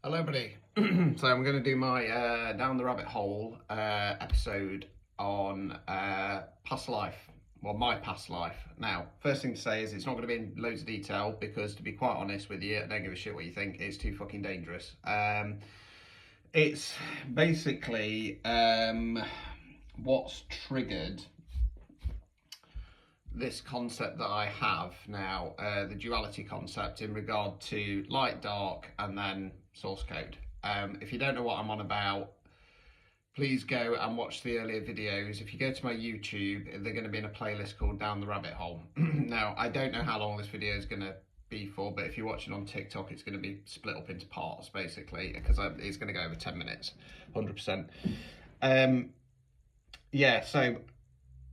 Hello, everybody. So I'm going to do my Down the Rabbit Hole episode on past life. Well, my past life. Now, first thing to say is it's not going to be in loads of detail because, to be quite honest with you, I don't give a shit what you think. It's too fucking dangerous. It's basically what's triggered this concept that I have now, the duality concept in regard to light, dark, and then source code. If you don't know what I'm on about, please go and watch the earlier videos. If you go to my YouTube, they're going to be in a playlist called Down the Rabbit Hole. Now, I don't know how long this video is going to be for, but if you're watching on TikTok, it's going to be split up into parts, basically, because it's going to go over 10 minutes, 100%. Yeah, so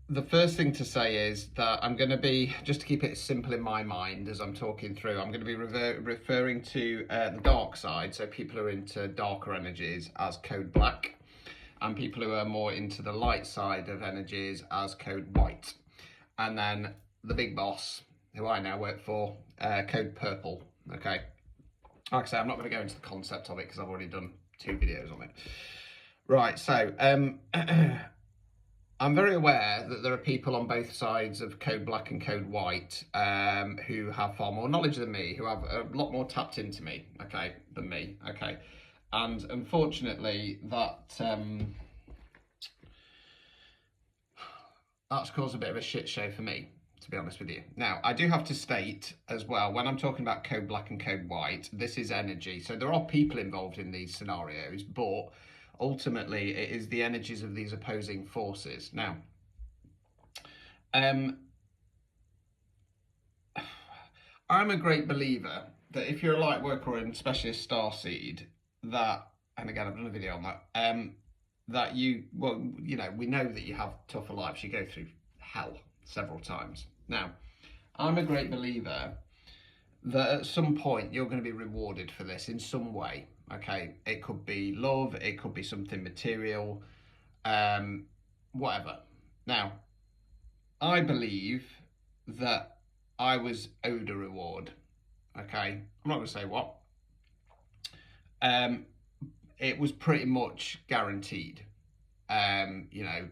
the first thing to say is that I'm going to be, just to keep it simple in my mind as I'm talking through, I'm going to be referring to the dark side, so people who are into darker energies as code black, and people who are more into the light side of energies as code white. And then the big boss, who I now work for, code purple, okay? Like I say, I'm not going to go into the concept of it because I've already done 2 videos on it. Right, so I'm very aware that there are people on both sides of code black and code white who have far more knowledge than me, who have a lot more tapped into me, okay, than me, okay. And unfortunately, that's caused a bit of a shit show for me, to be honest with you. Now, I do have to state as well, when I'm talking about code black and code white, this is energy. So there are people involved in these scenarios, but ultimately it is the energies of these opposing forces. Now, I'm a great believer that if you're a light worker or especially a starseed, that, and again, I've done a video on that, that you, well, you know, we know that you have tougher lives. You go through hell several times. Now, I'm a great believer that at some point you're going to be rewarded for this in some way. Okay, it could be love, it could be something material, whatever. Now, I believe that I was owed a reward. Okay, I'm not going to say what. It was pretty much guaranteed. You know,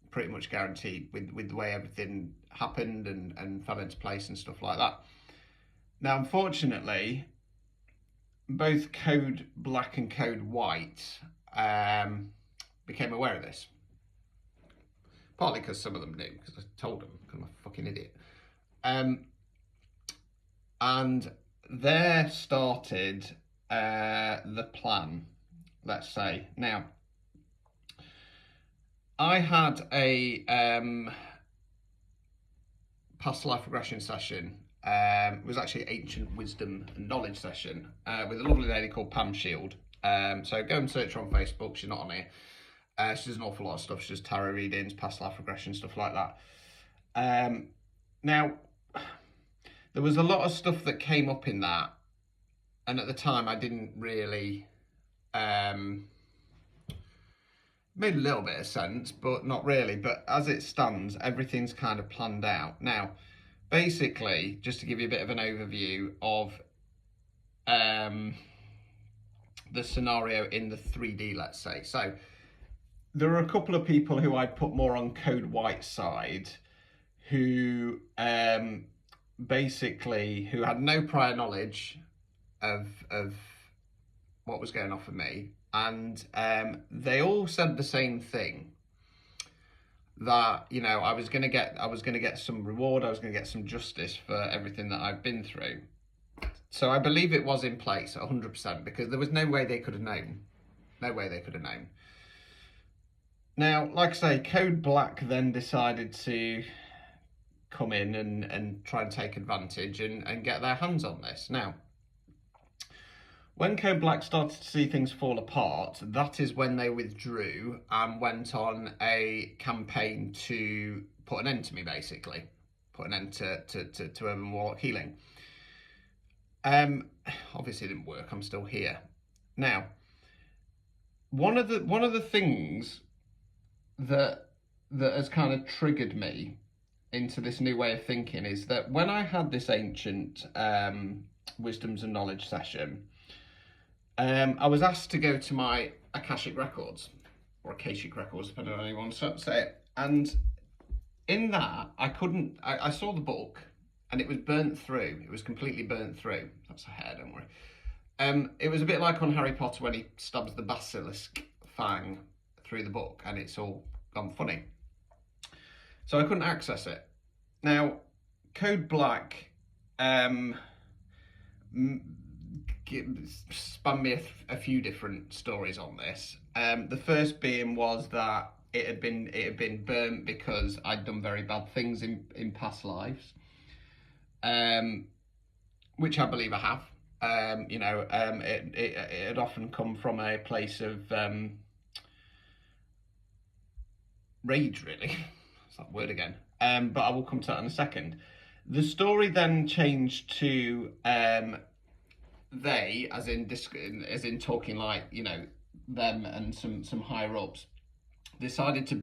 pretty much guaranteed with the way everything happened and fell into place and stuff like that. Now, unfortunately, both code black and code white became aware of this. Partly because some of them knew, because I told them, because I'm a fucking idiot. And there started the plan, let's say. Now, I had a past life regression session. It was actually an ancient wisdom and knowledge session with a lovely lady called Pam Shield. So go and search her on Facebook. She's not on here. She does an awful lot of stuff. She does tarot readings, past life regression, stuff like that. Now, there was a lot of stuff that came up in that, and at the time I didn't really made a little bit of sense, but not really. But as it stands, everything's kind of planned out. Now, basically, just to give you a bit of an overview of the scenario in the 3D, let's say. So there are a couple of people who I'd put more on code white side who basically who had no prior knowledge of what was going on for me, and they all said the same thing, that, you know, I was going to get some reward, I was going to get some justice for everything that I've been through. So I believe it was in place 100%, because there was no way they could have known. No way they could have known. Now, like I say, code black then decided to come in and try and take advantage and get their hands on this. Now, when code black started to see things fall apart, that is when they withdrew and went on a campaign to put an end to me, basically. Put an end to Urban Warlock healing. Obviously it didn't work, I'm still here. Now, one of the things that has kind of triggered me into this new way of thinking is that when I had this ancient wisdoms and knowledge session, I was asked to go to my Akashic records, or Akashic records, depending on how you want to say it. And in that, I saw the book, and it was burnt through. It was completely burnt through. That's a hair, don't worry. It was a bit like on Harry Potter when he stabs the basilisk fang through the book, and it's all gone funny. So I couldn't access it. Now, Code Black spun me a few different stories on this. The first being was that it had been burnt because I'd done very bad things in past lives, which I believe I have. It had often come from a place of rage, really. That's that word again. But I will come to that in a second. The story then changed to they, as in talking like, them and some higher ups, decided to